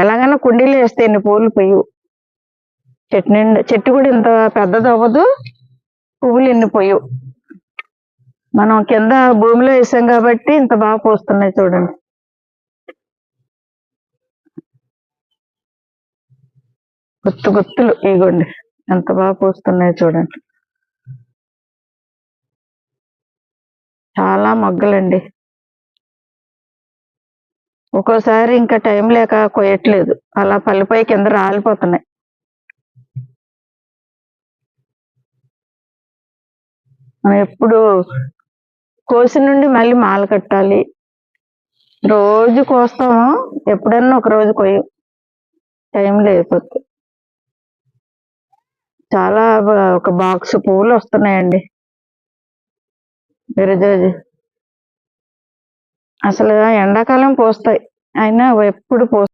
ఎలాగైనా కుండీలో వేస్తే ఎన్ని పూలు పొయ్యు. చెట్టు నిండా చెట్టు కూడా ఇంత పెద్దది అవ్వదు, పువ్వులు ఎన్ని పొయ్యు. మనం కింద భూమిలో వేసాం కాబట్టి ఇంత బాగా పూస్తున్నాయి చూడండి. గుత్తులు ఇగోండి ఎంత బాగా పూస్తున్నాయి చూడండి. చాలా మొగ్గలండి. ఒక్కోసారి ఇంకా టైం లేక కొయ్యట్లేదు, అలా పల్లిపై కింద రాలిపోతున్నాయి. మనం ఎప్పుడు కోసి నుండి మళ్ళీ మాల కట్టాలి. రోజు కోస్తాము, ఎప్పుడన్నా ఒక రోజు కొయ్యం, టైం లేకపోతే. చాలా ఒక బాక్స్ పువ్వులు వస్తున్నాయండి విరజాజి. అసలు ఎండాకాలం పూస్తాయి, అయినా ఎప్పుడు